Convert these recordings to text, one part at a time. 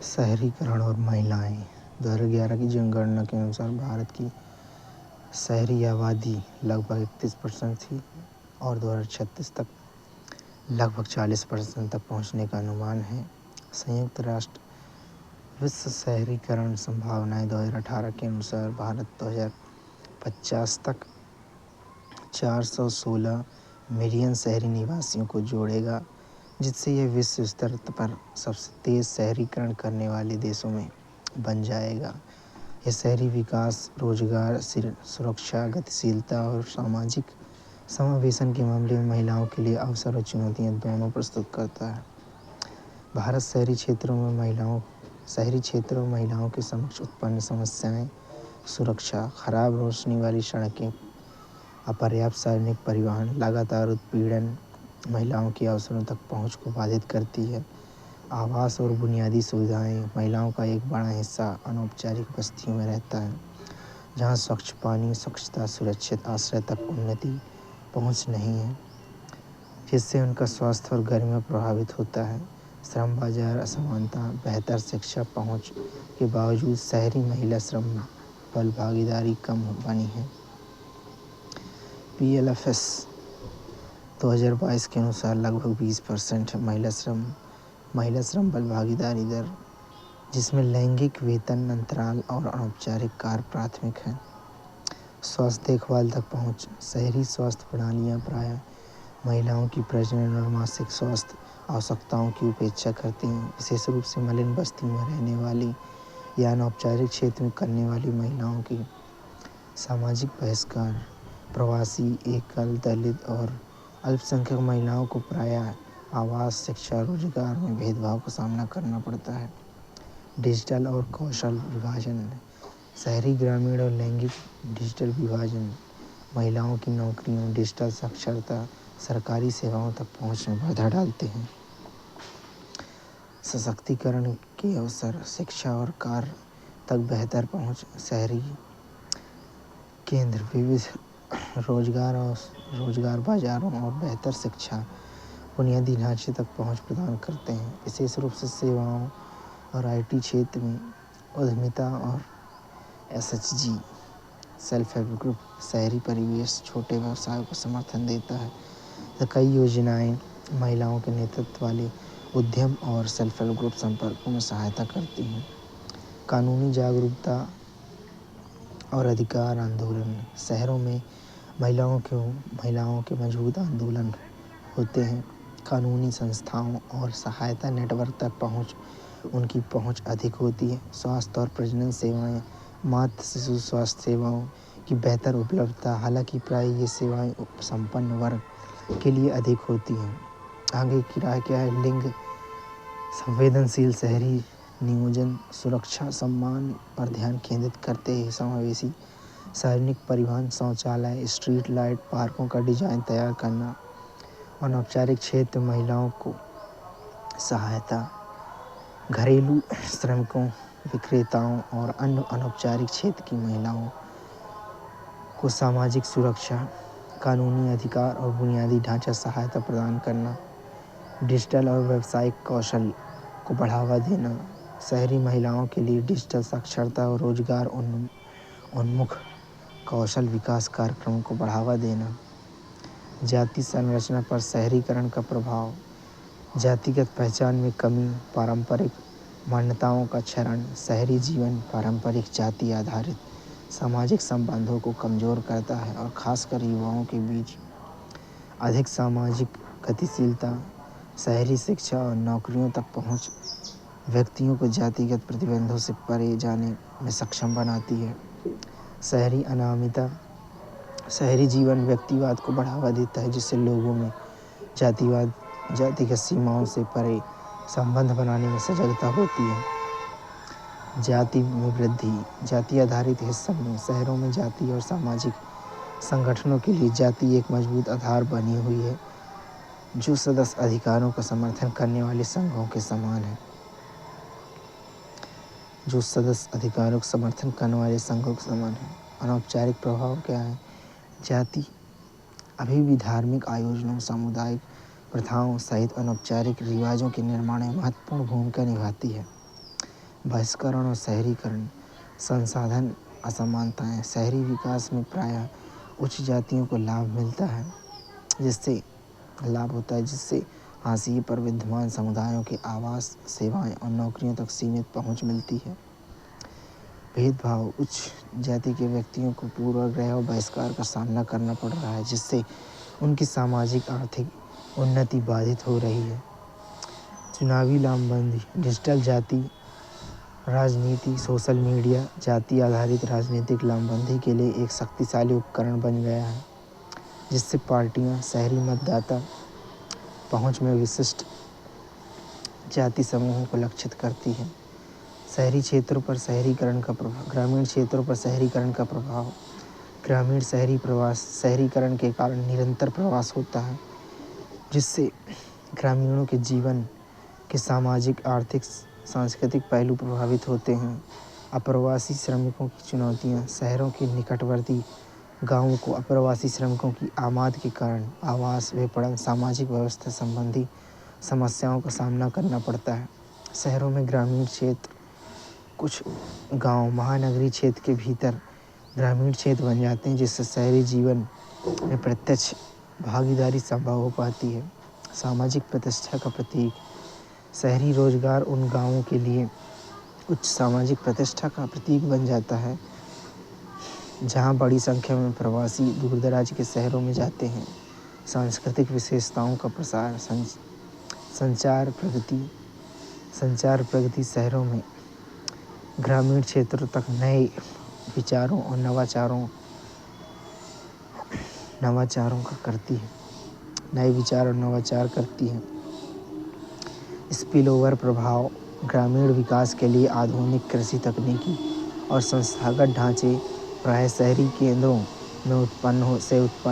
शहरीकरण और महिलाएं 2011 की जनगणना के अनुसार भारत की शहरी आबादी लगभग 31% थी और 2036 तक लगभग 40% तक पहुंचने का अनुमान है। संयुक्त राष्ट्र विश्व शहरीकरण संभावनाएं 2018 के अनुसार भारत 2050 तक 416 मिलियन शहरी निवासियों को जोड़ेगा, जिससे यह विश्व स्तर पर सबसे तेज शहरीकरण करने वाले देशों में बन जाएगा। यह शहरी विकास, रोजगार, सुरक्षा, गतिशीलता और सामाजिक समावेशन के मामले में महिलाओं के लिए अवसर और चुनौतियां दोनों प्रस्तुत करता है। भारत शहरी क्षेत्रों में महिलाओं के समक्ष उत्पन्न समस्याएं, सुरक्षा, खराब रोशनी वाली सड़कें, अपर्याप्त सार्वजनिक परिवहन, लगातार उत्पीड़न, महिलाओं की अवसरों तक पहुंच को बाधित करती है। आवास और बुनियादी सुविधाएं, महिलाओं का एक बड़ा हिस्सा अनौपचारिक बस्तियों में रहता है, जहां स्वच्छ पानी, स्वच्छता, सुरक्षित आश्रय तक उन्नति पहुंच नहीं है, जिससे उनका स्वास्थ्य और गरिमा प्रभावित होता है। श्रम बाजार असमानता, बेहतर शिक्षा पहुंच के बावजूद शहरी महिला श्रम बल भागीदारी कम बनी है। PLFS 2022 के अनुसार लगभग 20% है महिला श्रम बल भागीदारी दर, जिसमें लैंगिक वेतन अंतराल और अनौपचारिक कार्य प्राथमिक है। स्वास्थ्य देखभाल तक पहुंच, शहरी स्वास्थ्य प्रणालियां प्रायः महिलाओं की प्रजनन और मासिक स्वास्थ्य आवश्यकताओं की उपेक्षा करती हैं, विशेष रूप से मलिन बस्ती में रहने वाली या अनौपचारिक क्षेत्र में करने वाली महिलाओं की। सामाजिक बहिष्कार, प्रवासी, एकल, दलित और अल्पसंख्यक महिलाओं को प्रायः आवास, शिक्षा, रोजगार में भेदभाव का सामना करना पड़ता है। डिजिटल और कौशल विभाजन, शहरी, ग्रामीण और लैंगिक डिजिटल विभाजन महिलाओं की नौकरियों, डिजिटल साक्षरता, सरकारी सेवाओं तक पहुंच में बाधा डालते हैं। सशक्तिकरण के अवसर, शिक्षा और कार्य तक बेहतर पहुंच, शहरी केंद्र विविध रोजगार बाजारों और बेहतर शिक्षा बुनियादी ढांचे तक पहुंच प्रदान करते हैं, विशेष रूप से सेवाओं और IT क्षेत्र में। उद्यमिता और SHG सेल्फ हेल्प ग्रुप शहरी परिवेश छोटे व्यवसायों को समर्थन देता है। कई योजनाएं महिलाओं के नेतृत्व वाले उद्यम और सेल्फ हेल्प ग्रुप संपर्कों में सहायता करती हैं। कानूनी जागरूकता और अधिकार आंदोलन, शहरों में महिलाओं के मजबूत आंदोलन होते हैं। कानूनी संस्थाओं और सहायता नेटवर्क तक उनकी पहुंच अधिक होती है। स्वास्थ्य और प्रजनन सेवाएं, मातृ शिशु स्वास्थ्य सेवाओं की बेहतर उपलब्धता, हालांकि प्रायः ये सेवाएं संपन्न वर्ग के लिए अधिक होती हैं। आगे की राय क्या है? लिंग संवेदनशील शहरी नियोजन, सुरक्षा, सम्मान पर ध्यान केंद्रित करते हैं। समावेशी सार्वजनिक परिवहन, शौचालय, स्ट्रीट लाइट, पार्कों का डिजाइन तैयार करना, अनौपचारिक क्षेत्र महिलाओं को सहायता, घरेलू श्रमिकों, विक्रेताओं और अन्य अनौपचारिक क्षेत्र की महिलाओं को सामाजिक सुरक्षा, कानूनी अधिकार और बुनियादी ढांचा सहायता प्रदान करना, डिजिटल और व्यावसायिक कौशल को बढ़ावा देना, शहरी महिलाओं के लिए डिजिटल साक्षरता और रोजगार उन्मुख कौशल विकास कार्यक्रमों को बढ़ावा देना। जाति संरचना पर शहरीकरण का प्रभाव, जातिगत पहचान में कमी, पारंपरिक मान्यताओं का क्षरण, शहरी जीवन पारंपरिक जाति आधारित सामाजिक संबंधों को कमजोर करता है और खासकर युवाओं के बीच। अधिक सामाजिक गतिशीलता, शहरी शिक्षा और नौकरियों तक पहुंच व्यक्तियों को जातिगत प्रतिबंधों से परे जाने में सक्षम बनाती है। शहरी अनामिता, शहरी जीवन व्यक्तिवाद को बढ़ावा देता है, जिससे लोगों में जातिगत सीमाओं से परे संबंध बनाने में सजगता होती है। जाति में वृद्धि, जाति आधारित हिस्सों में शहरों में जाति और सामाजिक संगठनों के लिए जाति एक मजबूत आधार बनी हुई है, जो सदस्य अधिकारों का समर्थन करने वाले संघों के समान है। अनौपचारिक प्रभाव क्या है? जाति अभी भी धार्मिक आयोजनों, सामुदायिक प्रथाओं सहित अनौपचारिक रिवाजों के निर्माण में महत्वपूर्ण भूमिका निभाती है। बहिष्करण और शहरीकरण, संसाधन असमानताएं, शहरी विकास में प्रायः उच्च जातियों को लाभ मिलता है, जिससे हाशिए पर विद्यमान समुदायों के आवास, सेवाएं और नौकरियों तक सीमित पहुंच मिलती है। भेदभाव, उच्च जाति के व्यक्तियों को पूर्वाग्रह और बहिष्कार का सामना करना पड़ रहा है, जिससे उनकी सामाजिक आर्थिक उन्नति बाधित हो रही है। चुनावी लामबंदी, डिजिटल जाति राजनीति, सोशल मीडिया जाति आधारित राजनीतिक लामबंदी के लिए एक शक्तिशाली उपकरण बन गया है, जिससे पार्टियां शहरी मतदाता पहुंच में विशिष्ट जाति समूहों को लक्षित करती हैं। शहरी क्षेत्रों पर शहरीकरण का प्रभाव, ग्रामीण क्षेत्रों पर शहरीकरण का प्रभाव। ग्रामीण शहरीकरण के कारण निरंतर प्रवास होता है, जिससे ग्रामीणों के जीवन के सामाजिक, आर्थिक, सांस्कृतिक पहलू प्रभावित होते हैं। अप्रवासी श्रमिकों की चुनौतियाँ, शहरों के निकटवर्ती गांवों को अप्रवासी श्रमिकों की आमद के कारण आवास, विपणन, सामाजिक व्यवस्था संबंधी समस्याओं का सामना करना पड़ता है। शहरों में ग्रामीण क्षेत्र, कुछ गांव महानगरीय क्षेत्र के भीतर ग्रामीण क्षेत्र बन जाते हैं, जिससे शहरी जीवन में प्रत्यक्ष भागीदारी संभव हो पाती है। सामाजिक प्रतिष्ठा का प्रतीक, शहरी रोजगार उन गांवों के लिए उच्च सामाजिक प्रतिष्ठा का प्रतीक बन जाता है, जहां बड़ी संख्या में प्रवासी दूरदराज के शहरों में जाते हैं। सांस्कृतिक विशेषताओं का प्रसार, संचार प्रगति, शहरों में ग्रामीण क्षेत्रों तक नए विचारों और नवाचारों का करती है, नए विचार और नवाचार करती है। स्पिलओवर प्रभाव, ग्रामीण विकास के लिए आधुनिक कृषि तकनीकी और संस्थागत ढांचे प्रायः शहरी केंद्रों में उत्पन्न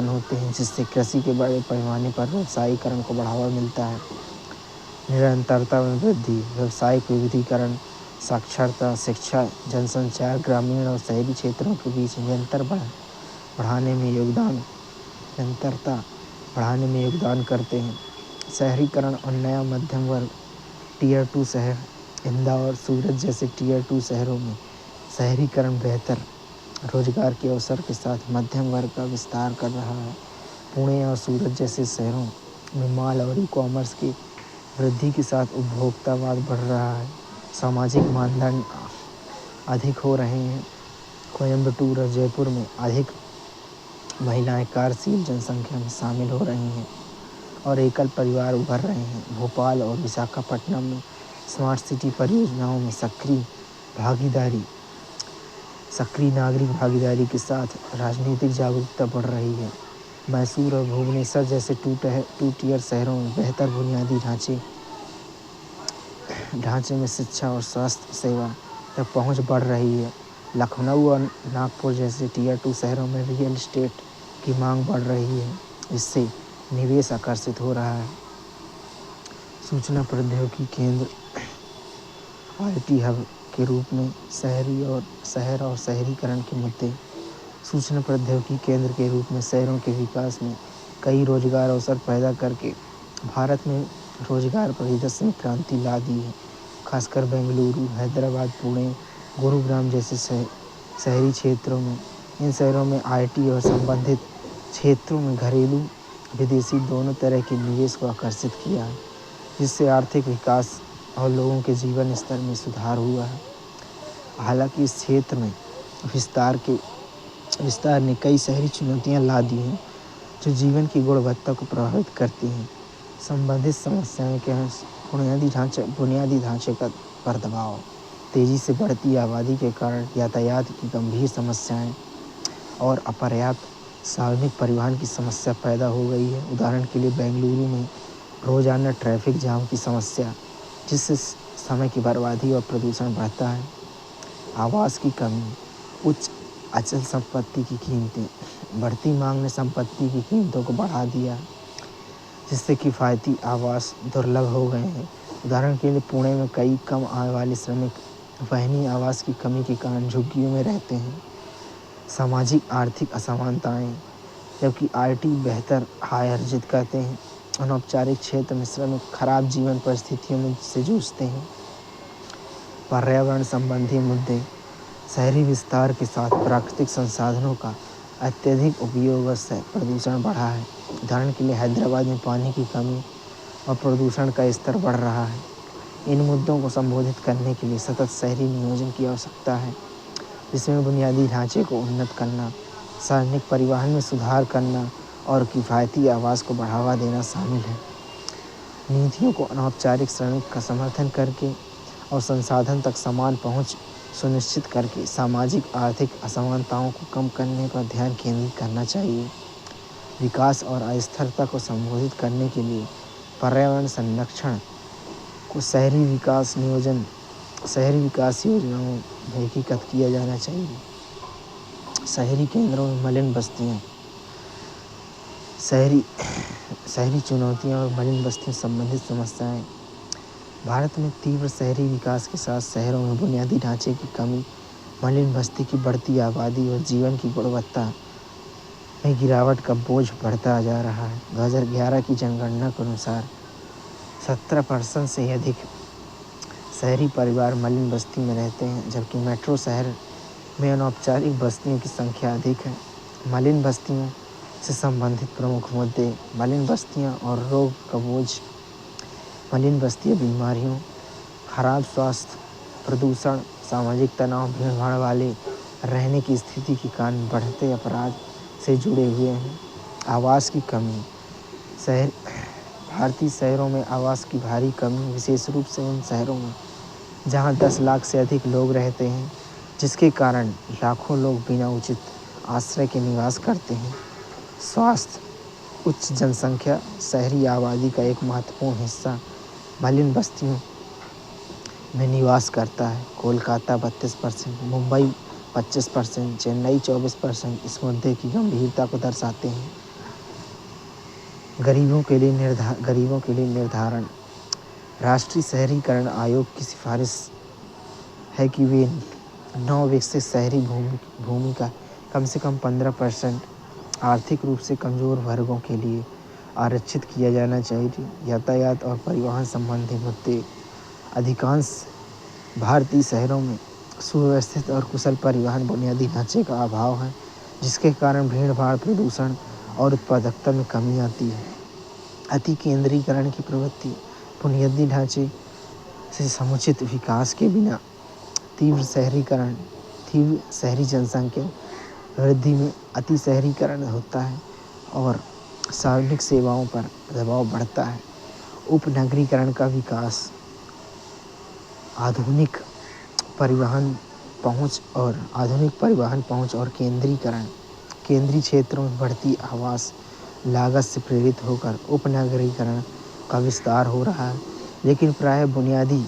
होते हैं, जिससे कृषि के बड़े पैमाने पर व्यवसायीकरण को बढ़ावा मिलता है। निरंतरता में वृद्धि, व्यावसायिक विविधीकरण, साक्षरता, शिक्षा, जनसंचार ग्रामीण और शहरी क्षेत्रों के बीच निरंतरता बढ़ाने में योगदान करते हैं। शहरीकरण और नया मध्यम वर्ग, टियर 2 शहर, इंदौर, सूरत जैसे टियर 2 शहरों में शहरीकरण बेहतर रोजगार के अवसर के साथ मध्यम वर्ग का विस्तार कर रहा है। पुणे और सूरत जैसे शहरों में माल और ई-कॉमर्स की वृद्धि के साथ उपभोक्तावाद बढ़ रहा है। सामाजिक मानदंड अधिक हो रहे हैं। कोयम्बटूर और जयपुर में अधिक महिलाएं कार्यशील जनसंख्या में शामिल हो रही हैं और एकल परिवार उभर रहे हैं। भोपाल और विशाखापट्टनम में स्मार्ट सिटी परियोजनाओं में सक्रिय नागरिक भागीदारी के साथ राजनीतिक जागरूकता बढ़ रही है। मैसूर और भुवनेश्वर जैसे टू टियर शहरों में बेहतर बुनियादी ढांचे में शिक्षा और स्वास्थ्य सेवा तक पहुंच बढ़ रही है। लखनऊ और नागपुर जैसे टियर 2 शहरों में रियल एस्टेट की मांग बढ़ रही है, जिससे निवेश आकर्षित हो रहा है। सूचना प्रौद्योगिकी केंद्र IT हब के रूप में शहर और शहरीकरण के मुद्दे। सूचना प्रौद्योगिकी केंद्र के रूप में शहरों के विकास में कई रोजगार अवसर पैदा करके भारत में रोजगार परिदृश्य में क्रांति ला दी है। खासकर बेंगलुरु, हैदराबाद, पुणे, गुरुग्राम जैसे शहरी क्षेत्रों में, इन शहरों में IT और संबंधित क्षेत्रों में घरेलू विदेशी दोनों तरह के निवेश को आकर्षित किया है, जिससे आर्थिक विकास और लोगों के जीवन स्तर में सुधार हुआ है। हालांकि इस क्षेत्र में विस्तार ने कई शहरी चुनौतियां ला दी हैं, जो जीवन की गुणवत्ता को प्रभावित करती हैं। संबंधित समस्याएं क्या हैं? बुनियादी ढांचे पर दबाव, तेजी से बढ़ती आबादी के कारण यातायात की गंभीर समस्याएं और अपर्याप्त सार्वजनिक परिवहन की समस्या पैदा हो गई है। उदाहरण के लिए बेंगलुरु में रोजाना ट्रैफिक जाम की समस्या, जिससे समय की बर्बादी और प्रदूषण बढ़ता है। आवास की कमी, उच्च अचल संपत्ति की कीमतें, बढ़ती मांग ने संपत्ति की कीमतों को बढ़ा दिया, जिससे किफ़ायती आवास दुर्लभ हो गए हैं। उदाहरण के लिए पुणे में कई कम आय वाले श्रमिक वहनीय आवास की कमी के कारण झुग्गियों में रहते हैं। सामाजिक आर्थिक असमानताएं, जबकि IT बेहतर आय अर्जित करते हैं, अनौपचारिक क्षेत्र में श्रमिक खराब जीवन परिस्थितियों में से जूझते हैं। पर्यावरण संबंधी मुद्दे। शहरी विस्तार के साथ प्राकृतिक संसाधनों का अत्यधिक उपयोग से प्रदूषण बढ़ा है। उदाहरण के लिए हैदराबाद में पानी की कमी और प्रदूषण का स्तर बढ़ रहा है। इन मुद्दों को संबोधित करने के लिए सतत शहरी नियोजन की आवश्यकता है, जिसमें बुनियादी ढांचे को उन्नत करना, सार्वजनिक परिवहन में सुधार करना और किफ़ायती आवास को बढ़ावा देना शामिल है। नीतियों को अनौपचारिक श्रमिक का समर्थन करके और संसाधन तक समान पहुंच सुनिश्चित करके सामाजिक आर्थिक असमानताओं को कम करने पर ध्यान केंद्रित करना चाहिए। विकास और अस्थिरता को संबोधित करने के लिए पर्यावरण संरक्षण को शहरी विकास योजनाओं में एकीकृत किया जाना चाहिए। शहरी केंद्रों में मलिन बस्तियों, शहरी चुनौतियाँ और मलिन बस्तियों संबंधित समस्याएं। भारत में तीव्र शहरी विकास के साथ शहरों में बुनियादी ढांचे की कमी, मलिन बस्ती की बढ़ती आबादी और जीवन की गुणवत्ता में गिरावट का बोझ बढ़ता जा रहा है। 2011 की जनगणना के अनुसार 17% से अधिक शहरी परिवार मलिन बस्ती में रहते हैं, जबकि मेट्रो शहर में अनौपचारिक बस्तियों की संख्या अधिक है। मलिन बस्तियों से संबंधित प्रमुख मुद्दे। मलिन बस्तियां और रोग का बोझ। मलिन बस्तियां बीमारियों, खराब स्वास्थ्य, प्रदूषण, सामाजिक तनाव, भीड़भाड़ वाले रहने की स्थिति के कारण बढ़ते अपराध से जुड़े हुए हैं। आवास की कमी। भारतीय शहरों में आवास की भारी कमी, विशेष रूप से उन शहरों में जहां 10 लाख से अधिक लोग रहते हैं, जिसके कारण लाखों लोग बिना उचित आश्रय के निवास करते हैं। स्वास्थ्य। उच्च जनसंख्या। शहरी आबादी का एक महत्वपूर्ण हिस्सा मलिन बस्तियों में निवास करता है। कोलकाता 32%, मुंबई 25%, चेन्नई 24% इस मुद्दे की गंभीरता को दर्शाते हैं। गरीबों के लिए निर्धारण। राष्ट्रीय शहरीकरण आयोग की सिफारिश है कि वे नवविकसित शहरी भूमि का कम से कम 15% आर्थिक रूप से कमज़ोर वर्गों के लिए आरक्षित किया जाना चाहिए। यातायात और परिवहन संबंधी मुद्दे। अधिकांश भारतीय शहरों में सुव्यवस्थित और कुशल परिवहन बुनियादी ढांचे का अभाव है, जिसके कारण भीड़-भाड़, प्रदूषण और उत्पादकता में कमी आती है। अति केंद्रीकरण की प्रवृत्ति। बुनियादी ढांचे से समुचित विकास के बिना तीव्र शहरी जनसंख्या वृद्धि में अति शहरीकरण होता है और सार्वजनिक सेवाओं पर दबाव बढ़ता है। उपनगरीकरण का विकास। आधुनिक परिवहन पहुंच और केंद्रीकरण। केंद्रीय क्षेत्रों में बढ़ती आवास लागत से प्रेरित होकर उपनगरीकरण का विस्तार हो रहा है, लेकिन प्रायः बुनियादी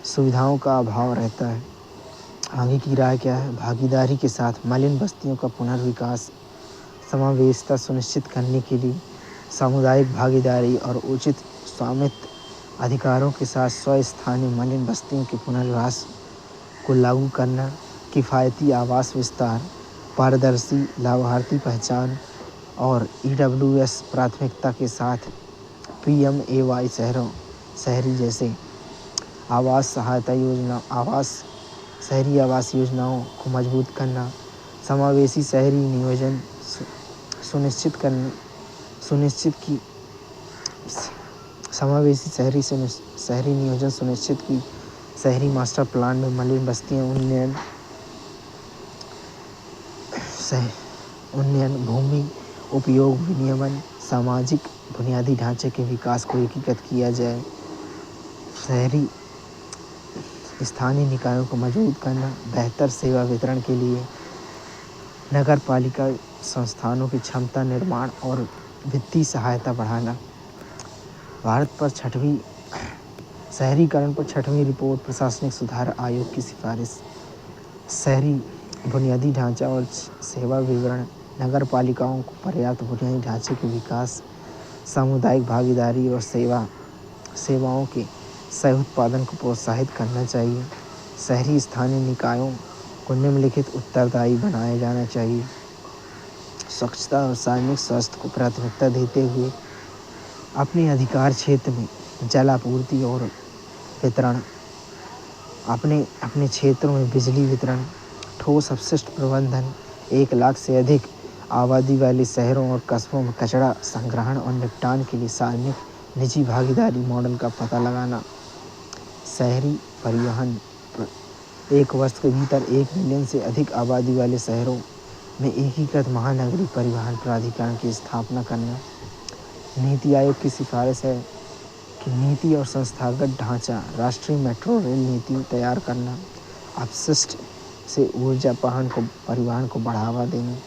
सुविधाओं का अभाव रहता है। आगे की राय क्या है? भागीदारी के साथ मलिन बस्तियों का पुनर्विकास। समावेशिता सुनिश्चित करने के लिए सामुदायिक भागीदारी और उचित स्वामित्व अधिकारों के साथ स्वस्थानीय मलिन बस्तियों के पुनर्वास को लागू करना। किफ़ायती आवास विस्तार, पारदर्शी लाभार्थी पहचान और EWS प्राथमिकता के साथ PMAY शहरी जैसे शहरी आवास योजनाओं को मजबूत करना। समावेशी शहरी नियोजन सुनिश्चित की शहरी मास्टर प्लान में मलिन बस्तियां उन्नयन, भूमि उपयोग विनियमन, सामाजिक बुनियादी ढांचे के विकास को एकीकृत किया जाए। शहरी स्थानीय निकायों को मजबूत करना। बेहतर सेवा वितरण के लिए नगर पालिका संस्थानों की क्षमता निर्माण और वित्तीय सहायता बढ़ाना। भारत पर शहरीकरण पर 6वीं रिपोर्ट प्रशासनिक सुधार आयोग की सिफारिश। शहरी बुनियादी ढांचा और सेवा विवरण। नगर पालिकाओं को पर्याप्त बुनियादी ढांचे के विकास, सामुदायिक भागीदारी और सेवाओं के सह उत्पादन को प्रोत्साहित करना चाहिए। शहरी स्थानीय निकायों को निम्नलिखित उत्तरदायी बनाया जाना चाहिए। स्वच्छता और सार्वजनिक स्वास्थ्य को प्राथमिकता देते हुए अपने अधिकार क्षेत्र में जल आपूर्ति और वितरण, अपने अपने क्षेत्रों में बिजली वितरण, ठोस अपशिष्ट प्रबंधन, 1 लाख से अधिक आबादी वाले शहरों और कस्बों में कचरा संग्रहण और निपटान के लिए सार्वजनिक निजी भागीदारी मॉडल का पता लगाना, शहरी परिवहन 1 वर्ष के भीतर 1 मिलियन से अधिक आबादी वाले शहरों में एकीकृत महानगरीय परिवहन प्राधिकरण की स्थापना करना। नीति आयोग की सिफारिश है कि नीति और संस्थागत ढांचा राष्ट्रीय मेट्रो रेल नीति तैयार करना, अपशिष्ट से ऊर्जा परिवहन को बढ़ावा देना।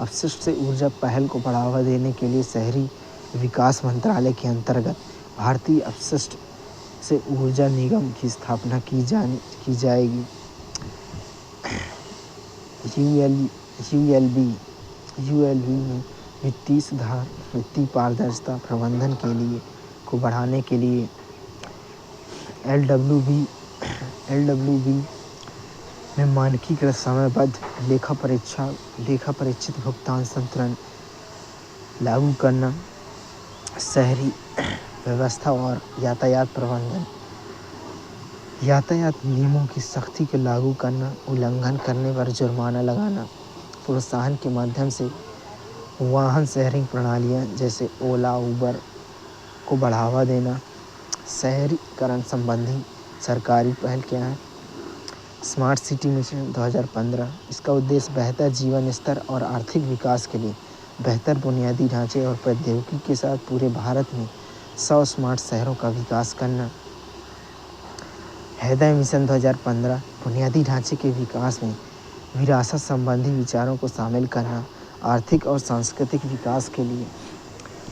अपशिष्ट से ऊर्जा पहल को बढ़ावा देने के लिए शहरी विकास मंत्रालय के अंतर्गत भारतीय अपशिष्ट से ऊर्जा निगम की स्थापना की जाएगी। यूएलबी में वित्तीय सुधार, वित्तीय पारदर्शिता प्रबंधन के लिए को बढ़ाने के लिए एलडब्ल्यूबी में मानकीकृत समयबद्ध लेखा परीक्षित भुगतान संतुलन लागू करना, शहरी व्यवस्था और यातायात प्रबंधन, यातायात नियमों की सख्ती को लागू करना, उल्लंघन करने पर जुर्माना लगाना, प्रोत्साहन के माध्यम से वाहन शेयरिंग प्रणालियां जैसे ओला, उबर को बढ़ावा देना। शहरीकरण संबंधी सरकारी पहल क्या है? Smart city mission 2015। इसका उद्देश्य बेहतर जीवन स्तर और आर्थिक विकास के लिए बेहतर बुनियादी ढांचे और प्रौद्योगिकी के साथ पूरे भारत में 100 स्मार्ट शहरों का विकास करना। हृदय मिशन 2015 बुनियादी ढांचे के विकास में विरासत संबंधी विचारों को शामिल करना, आर्थिक और सांस्कृतिक विकास के लिए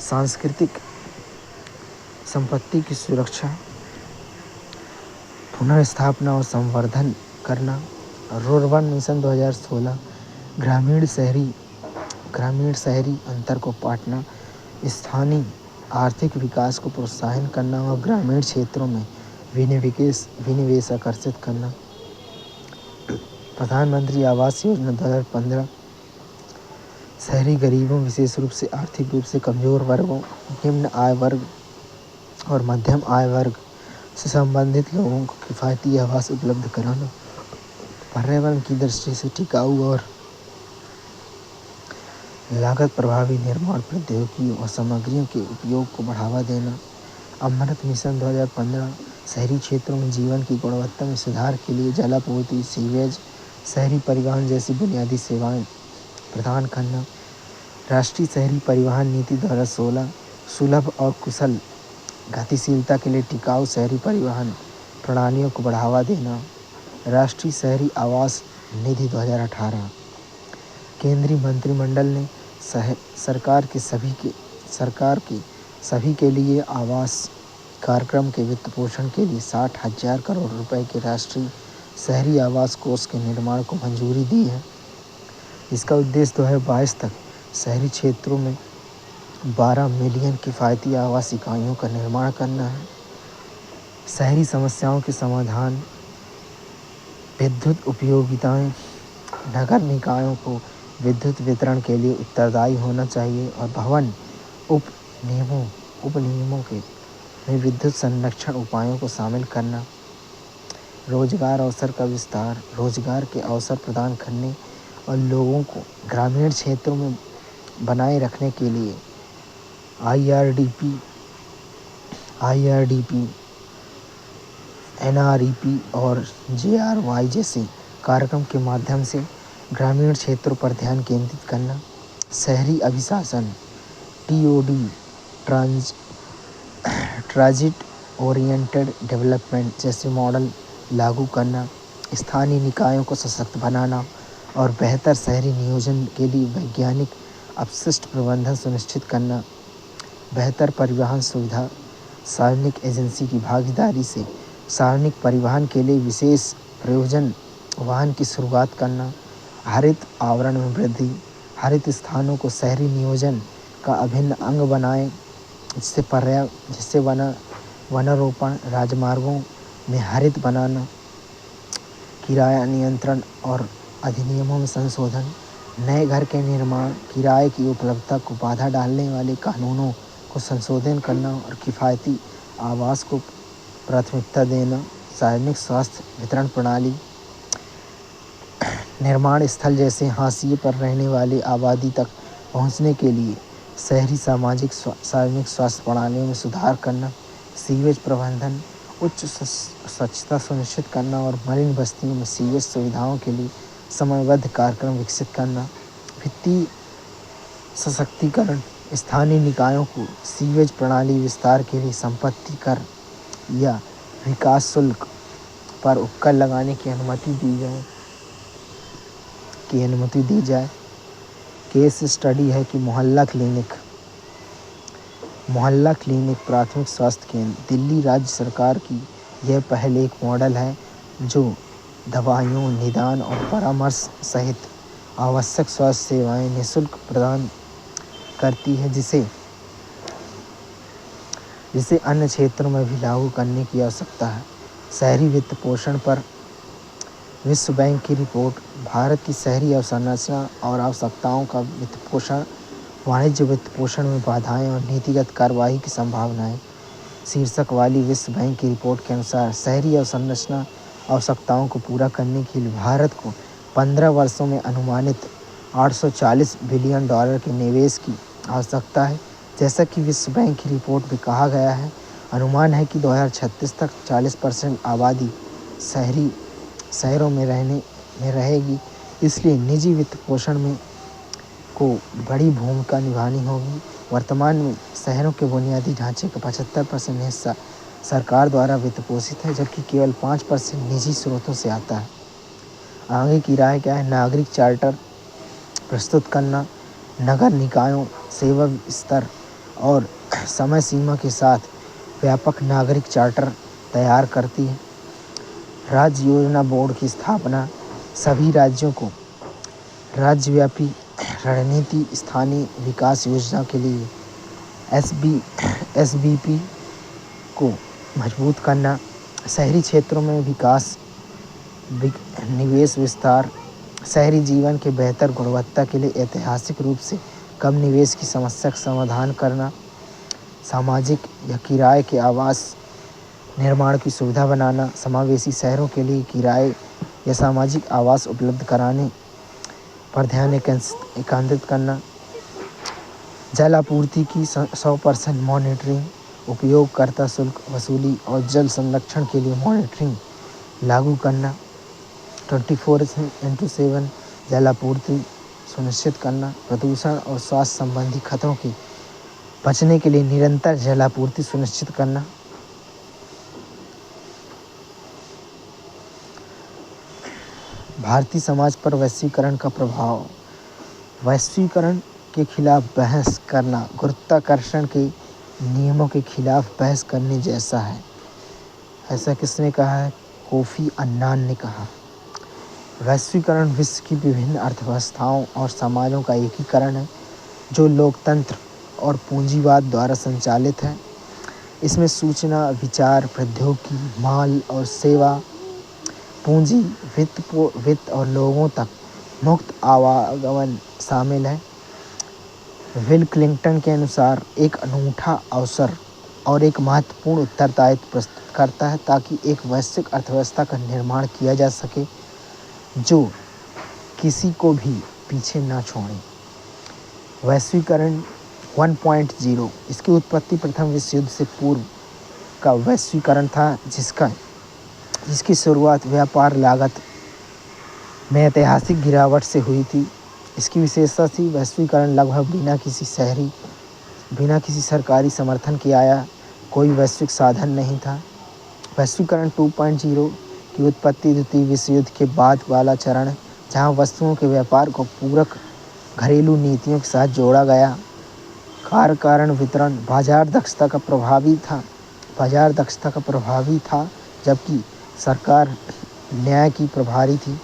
सांस्कृतिक संपत्ति की सुरक्षा, पुनर्स्थापना और संवर्धन करना। रुर्बन मिशन 2016 ग्रामीण शहरी अंतर को पाटना, स्थानीय आर्थिक विकास को प्रोत्साहन करना और ग्रामीण क्षेत्रों में विनिवेश आकर्षित करना। प्रधानमंत्री आवास योजना 2015 शहरी गरीबों, विशेष रूप से आर्थिक रूप से कमजोर वर्गों, निम्न आय वर्ग और मध्यम आय वर्ग से संबंधित लोगों को किफ़ायती आवास उपलब्ध कराना, पर्यावरण की दृष्टि से टिकाऊ और लागत प्रभावी निर्माण प्रौद्योगिकियों और सामग्रियों के उपयोग को बढ़ावा देना। अमृत मिशन 2015 शहरी क्षेत्रों में जीवन की गुणवत्ता में सुधार के लिए जलापूर्ति, सीवेज, शहरी परिवहन जैसी बुनियादी सेवाएं प्रदान करना। राष्ट्रीय शहरी परिवहन नीति 2016 सुलभ और कुशल गतिशीलता के लिए टिकाऊ शहरी परिवहन प्रणालियों को बढ़ावा देना। राष्ट्रीय शहरी आवास निधि 2018। केंद्रीय मंत्रिमंडल ने सरकार के सभी के लिए आवास कार्यक्रम के वित्त पोषण के लिए 60,000 करोड़ रुपए के राष्ट्रीय शहरी आवास कोष के निर्माण को मंजूरी दी है। इसका उद्देश्य 2022 तक शहरी क्षेत्रों में 12 मिलियन किफ़ायती आवास इकाइयों का निर्माण करना है। शहरी समस्याओं के समाधान, विद्युत उपयोगिताएं, नगर निकायों को विद्युत वितरण के लिए उत्तरदायी होना चाहिए और भवन उपनियमों में विद्युत संरक्षण उपायों को शामिल करना। रोजगार अवसर का विस्तार, रोजगार के अवसर प्रदान करने और लोगों को ग्रामीण क्षेत्रों में बनाए रखने के लिए IRDP, NREP और JRY जैसे कार्यक्रम के माध्यम से ग्रामीण क्षेत्रों पर ध्यान केंद्रित करना। शहरी अभिशासन TOD ट्रांजिट ओरिएंटेड डेवलपमेंट जैसे मॉडल लागू करना। स्थानीय निकायों को सशक्त बनाना और बेहतर शहरी नियोजन के लिए वैज्ञानिक अपशिष्ट प्रबंधन सुनिश्चित करना। बेहतर परिवहन सुविधा, सार्वजनिक एजेंसी की भागीदारी से सार्वजनिक परिवहन के लिए विशेष प्रयोजन वाहन की शुरुआत करना। हरित आवरण में वृद्धि, हरित स्थानों को शहरी नियोजन का अभिन्न अंग बनाएं, जिससे वनारोपण, राजमार्गों में हरित बनाना, किराया नियंत्रण और अधिनियमों में संशोधन, नए घर के निर्माण, किराए की उपलब्धता को बाधा डालने वाले कानूनों को संशोधन करना और किफ़ायती आवास को प्राथमिकता देना। सार्वजनिक स्वास्थ्य वितरण प्रणाली, निर्माण स्थल जैसे हाशिए पर रहने वाले आबादी तक पहुंचने के लिए शहरी सार्वजनिक स्वास्थ्य प्रणालियों में सुधार करना, सीवेज प्रबंधन, उच्च स्वच्छता सुनिश्चित करना और मलिन बस्तियों में सीवेज सुविधाओं के लिए समयबद्ध कार्यक्रम विकसित करना, वित्तीय सशक्तिकरण, स्थानीय निकायों को सीवेज प्रणाली विस्तार के लिए संपत्ति कर या विकास शुल्क पर उपकर लगाने की अनुमति दी जाए। केस स्टडी है कि मोहल्ला क्लिनिक प्राथमिक स्वास्थ्य केंद्र। दिल्ली राज्य सरकार की यह पहल एक मॉडल है जो दवाइयों, निदान और परामर्श सहित आवश्यक स्वास्थ्य सेवाएं निःशुल्क प्रदान करती है, जिसे अन्य क्षेत्रों में भी लागू करने की आवश्यकता है। शहरी वित्त पोषण पर विश्व बैंक की रिपोर्ट, भारत की शहरी अवसंरचना और आवश्यकताओं का वित्त पोषण, वाणिज्य वित्त पोषण में बाधाएं और नीतिगत कार्रवाई की संभावनाएं, शीर्षक वाली विश्व बैंक की रिपोर्ट के अनुसार शहरी अवसंरचना आवश्यकताओं को पूरा करने के लिए भारत को 15 वर्षों में अनुमानित $840 बिलियन के निवेश की आवश्यकता है। जैसा कि विश्व बैंक की रिपोर्ट में कहा गया है, अनुमान है कि 2036 तक 40% आबादी शहरों में रहेगी, इसलिए निजी वित्त पोषण में को बड़ी भूमिका निभानी होगी। वर्तमान में शहरों के बुनियादी ढांचे का 75% हिस्सा सरकार द्वारा वित्त पोषित है, जबकि केवल 5% निजी स्रोतों से आता है। आगे की राय क्या है? नागरिक चार्टर प्रस्तुत करना। नगर निकायों सेवा स्तर और समय सीमा के साथ व्यापक नागरिक चार्टर तैयार करती है। राज्य योजना बोर्ड की स्थापना। सभी राज्यों को राज्यव्यापी रणनीति स्थानीय विकास योजना के लिए SBP को मजबूत करना। शहरी क्षेत्रों में निवेश विस्तार। शहरी जीवन के बेहतर गुणवत्ता के लिए ऐतिहासिक रूप से कम निवेश की समस्या का समाधान करना। सामाजिक या किराए के आवास निर्माण की सुविधा बनाना। समावेशी शहरों के लिए किराए या सामाजिक आवास उपलब्ध कराने पर ध्यान केंद्रित करना। जल आपूर्ति की 100% मॉनिटरिंग, उपयोगकर्ता शुल्क वसूली और जल संरक्षण के लिए मॉनिटरिंग लागू करना। 24/7 जल आपूर्ति सुनिश्चित करना। प्रदूषण और स्वास्थ्य संबंधी खतरों के बचने के लिए निरंतर जल आपूर्ति सुनिश्चित करना। भारतीय समाज पर वैश्वीकरण का प्रभाव। वैश्वीकरण के खिलाफ बहस करना गुरुत्वाकर्षण के नियमों के खिलाफ बहस करने जैसा है। ऐसा किसने कहा है? कोफी अन्नान ने कहा। वैश्वीकरण विश्व की विभिन्न अर्थव्यवस्थाओं और समाजों का एकीकरण है जो लोकतंत्र और पूंजीवाद द्वारा संचालित है। इसमें सूचना, विचार, प्रौद्योगिकी, माल और सेवा, पूंजी, वित्त और लोगों तक मुक्त आवागमन शामिल है। बिल क्लिंटन के अनुसार एक अनूठा अवसर और एक महत्वपूर्ण उत्तरदायित्व प्रस्तुत करता है ताकि एक वैश्विक अर्थव्यवस्था का निर्माण किया जा सके जो किसी को भी पीछे न छोड़े। वैश्वीकरण 1.0 इसकी उत्पत्ति प्रथम विश्व युद्ध से पूर्व का वैश्वीकरण था, जिसकी शुरुआत व्यापार लागत में ऐतिहासिक गिरावट से हुई थी। इसकी विशेषता थी वैश्वीकरण लगभग बिना किसी सरकारी समर्थन के आया, कोई वैश्विक साधन नहीं था। वैश्वीकरण 2.0 की उत्पत्ति द्वितीय विश्व युद्ध के बाद वाला चरण है, जहां वस्तुओं के व्यापार को पूरक घरेलू नीतियों के साथ जोड़ा गया। कारण वितरण बाजार दक्षता का प्रभावी था, जबकि सरकार न्याय की प्रभारी थी।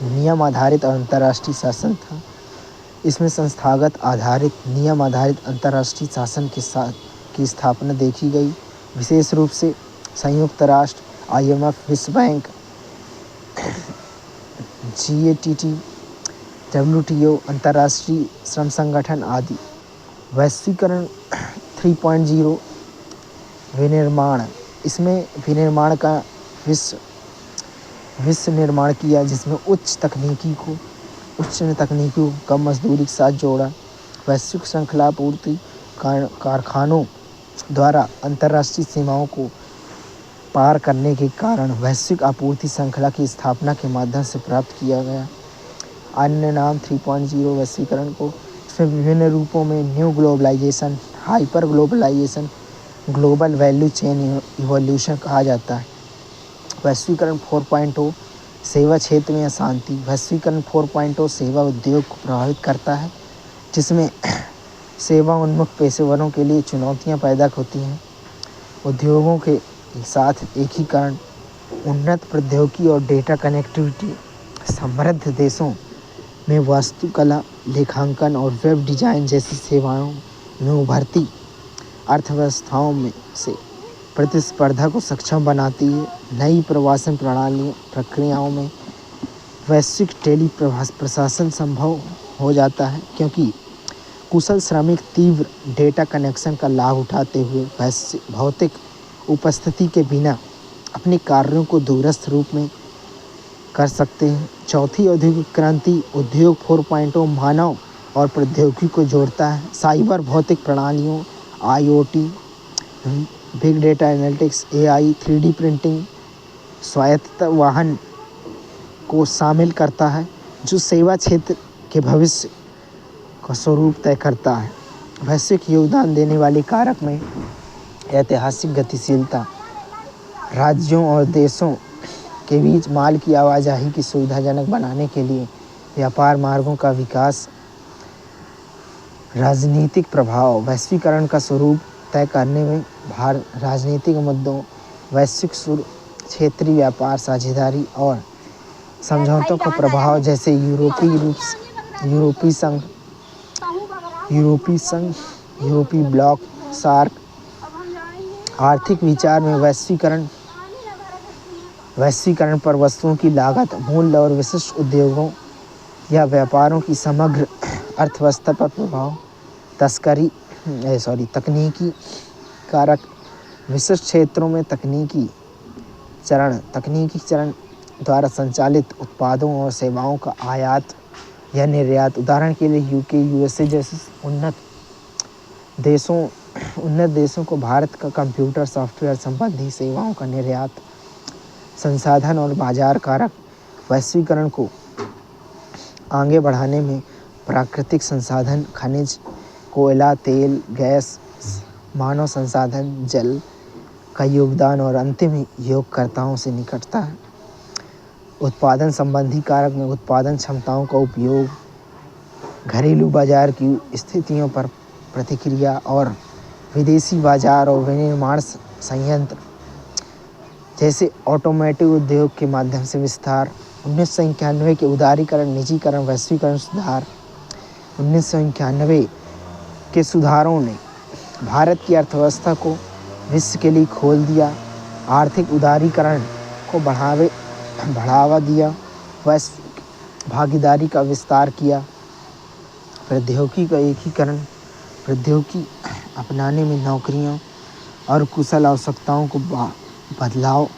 नियम आधारित और अंतर्राष्ट्रीय शासन था। इसमें संस्थागत आधारित नियम आधारित अंतर्राष्ट्रीय शासन की स्थापना देखी गई, विशेष रूप से संयुक्त राष्ट्र, IMF, विश्व बैंक, GATT, WTO, अंतर्राष्ट्रीय श्रम संगठन आदि। वैश्वीकरण 3.0 विनिर्माण। इसमें विनिर्माण का विश्व निर्माण किया, जिसमें उच्च तकनीकी को कम मजदूरी के साथ जोड़ा। वैश्विक श्रृंखला पूर्ति कारखानों द्वारा अंतर्राष्ट्रीय सीमाओं को पार करने के कारण वैश्विक आपूर्ति श्रृंखला की स्थापना के माध्यम से प्राप्त किया गया। अन्य नाम 3.0 वैश्वीकरण को इसमें विभिन्न रूपों में new globalization, hyper globalization, global value chain evolution कहा जाता है। वैश्वीकरण 4.0 सेवा क्षेत्र में अशांति। वैश्वीकरण 4.0 सेवा उद्योग को प्रभावित करता है, जिसमें सेवा उन्मुख पेशेवरों के लिए चुनौतियां पैदा होती हैं। उद्योगों के साथ एकीकरण, उन्नत प्रौद्योगिकी और डेटा कनेक्टिविटी समृद्ध देशों में वास्तुकला, लेखांकन और वेब डिज़ाइन जैसी सेवाओं में उभरती अर्थव्यवस्थाओं में से प्रतिस्पर्धा को सक्षम बनाती है। नई प्रवासन प्रक्रियाओं में वैश्विक टेली प्रशासन संभव हो जाता है, क्योंकि कुशल श्रमिक तीव्र डेटा कनेक्शन का लाभ उठाते हुए भौतिक उपस्थिति के बिना अपने कार्यों को दूरस्थ रूप में कर सकते हैं। चौथी औद्योगिक क्रांति उद्योग 4.0 मानव और प्रौद्योगिकी को जोड़ता है। साइबर भौतिक प्रणालियों, IoT, big data analytics, AI, 3D printing, स्वायत्त वाहन को शामिल करता है, जो सेवा क्षेत्र के भविष्य का स्वरूप तय करता है। वैश्विक योगदान देने वाले कारक में ऐतिहासिक गतिशीलता, राज्यों और देशों के बीच माल की आवाजाही की सुविधाजनक बनाने के लिए व्यापार मार्गों का विकास, राजनीतिक प्रभाव, वैश्वीकरण का स्वरूप तय करने में राजनीतिक मुद्दों, वैश्विक क्षेत्रीय व्यापार साझेदारी और समझौतों का प्रभाव, जैसे यूरोपीय संघ, यूरोपीय ब्लॉक, सार्क। आर्थिक विचार में वैश्वीकरण पर वस्तुओं की लागत, मूल्य और विशिष्ट उद्योगों या व्यापारों की समग्र अर्थव्यवस्था पर प्रभाव। तकनीकी कारक, विशिष्ट क्षेत्रों में तकनीकी चरण द्वारा संचालित उत्पादों और सेवाओं का आयात या निर्यात। उदाहरण के लिए UK, USA जैसे उन्नत देशों को भारत का कंप्यूटर सॉफ्टवेयर संबंधी सेवाओं का निर्यात। संसाधन और बाजार कारक, वैश्वीकरण को आगे बढ़ाने में प्राकृतिक संसाधन, खनिज, कोयला, तेल, गैस, मानव संसाधन, जल का योगदान और अंतिम योगकर्ताओं से निकटता है। उत्पादन संबंधी कारक में उत्पादन क्षमताओं का उपयोग, घरेलू बाजार की स्थितियों पर प्रतिक्रिया और विदेशी बाजार और विनिर्माण संयंत्र जैसे ऑटोमोटिव उद्योग के माध्यम से विस्तार। 1991 के उदारीकरण, निजीकरण, वैश्वीकरण सुधार। 1991 के सुधारों ने भारत की अर्थव्यवस्था को विश्व के लिए खोल दिया, आर्थिक उदारीकरण को बढ़ावा दिया, वैश्विक भागीदारी का विस्तार किया, प्रौद्योगिकी का एकीकरण, प्रौद्योगिकी अपनाने में नौकरियों और कुशल आवश्यकताओं को बदलाव